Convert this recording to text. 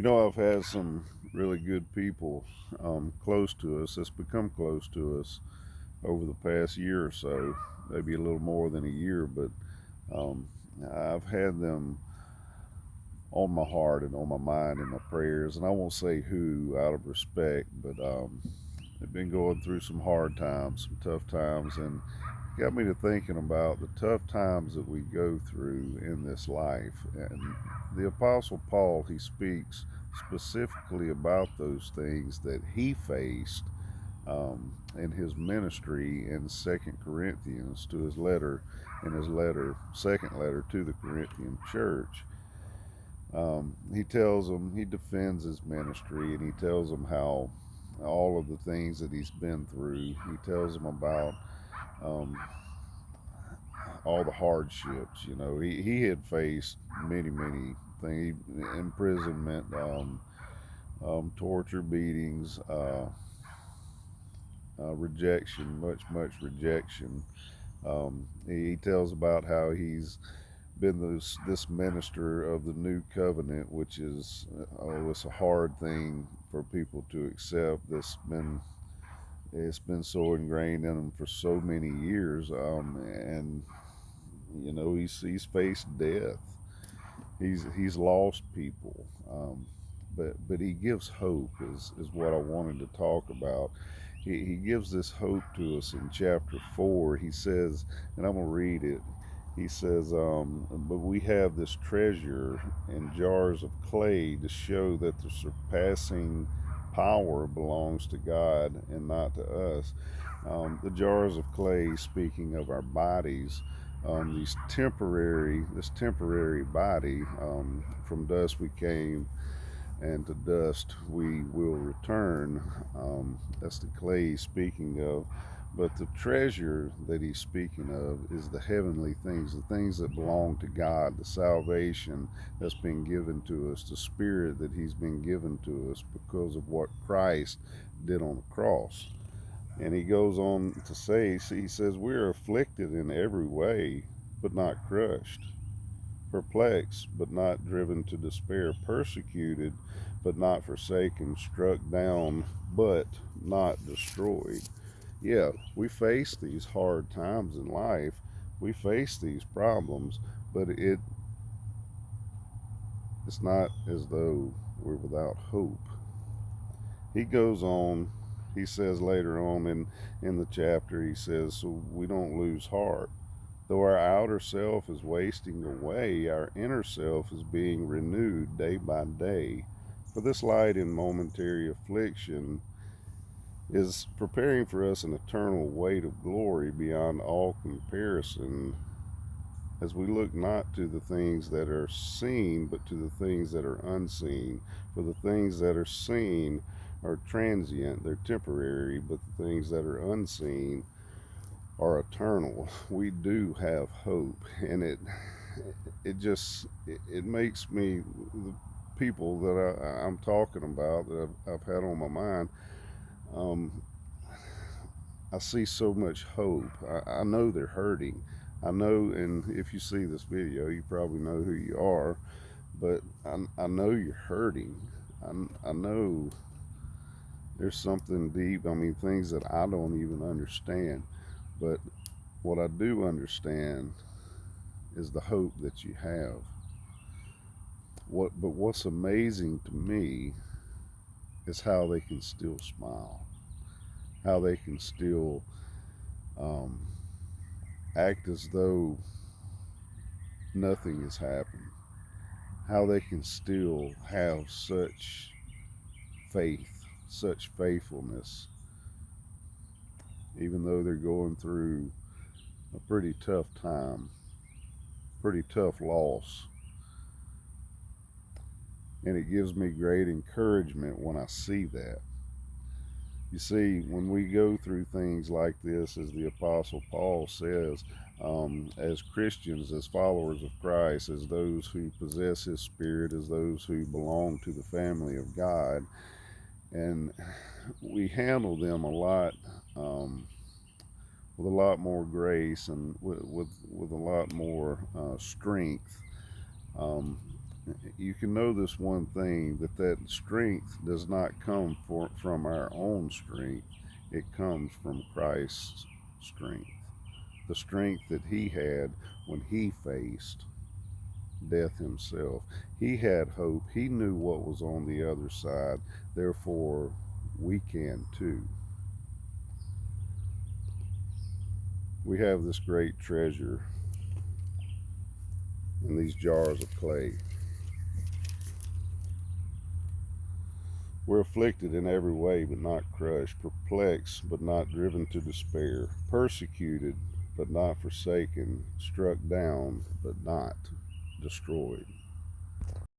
I've had some really good people close to us that's become close to us over the past year or so, maybe a little more than a year, but um, I've had them on my heart and on my mind in my prayers. And I won't say who out of respect, but they've been going through some hard times, some tough times, and got me to thinking about the tough times that we go through in this life. And the Apostle Paul, he speaks specifically about those things that he faced in his ministry in Second Corinthians to his letter, in his letter, second letter to the Corinthian church. He tells them, he defends his ministry, and he tells them how all of the things that he's been through. He tells them about um, all the hardships. He had faced many things: imprisonment, torture, beatings, rejection, much rejection. He tells about how he's been this minister of the new covenant, which is it's a hard thing for people to accept. It's been so ingrained in them for so many years, and he's faced death. He's lost people, but he gives hope. Is what I wanted to talk about. He gives this hope to us in chapter 4. He says, and I'm going to read it. He says, but we have this treasure in jars of clay to show that the surpassing power belongs to God and not to us. The jars of clay, speaking of our bodies, this temporary body, from dust we came, and to dust we will return. That's the clay he's speaking of. But the treasure that he's speaking of is the heavenly things, the things that belong to God, the salvation that's been given to us, the spirit that he's been given to us because of what Christ did on the cross. And he goes on to say, he says, we are afflicted in every way, but not crushed, perplexed, but not driven to despair, persecuted, but not forsaken, struck down, but not destroyed. Yeah, we face these hard times in life. We face these problems, but it's not as though we're without hope. He goes on, he says later on in the chapter, he says, so we don't lose heart. Though our outer self is wasting away, our inner self is being renewed day by day. For this light and momentary affliction is preparing for us an eternal weight of glory beyond all comparison, as we look not to the things that are seen, but to the things that are unseen. For the things that are seen are transient, they're temporary, but the things that are unseen are eternal. We do have hope, and it makes me, the people that I'm talking about, that I've had on my mind, um, I see so much hope. I know they're hurting. I know, and if you see this video, you probably know who you are, but I know you're hurting. I know there's something deep. I mean, things that I don't even understand. But what I do understand is the hope that you have. But what's amazing to me is how they can still smile, how they can still um, act as though nothing has happened, how they can still have such faith, such faithfulness, even though they're going through a pretty tough time, pretty tough loss. And it gives me great encouragement when I see that. You see, when we go through things like this, as the Apostle Paul says, as Christians, as followers of Christ, as those who possess His Spirit, as those who belong to the family of God, and we handle them a lot, with a lot more grace and with a lot more strength. Um, you can know this one thing, that strength does not come from our own strength. It comes from Christ's strength, the strength that he had when he faced death himself. He had hope. He knew what was on the other side. Therefore, we can too. We have this great treasure in these jars of clay. We're afflicted in every way, but not crushed, perplexed, but not driven to despair, persecuted, but not forsaken, struck down, but not destroyed.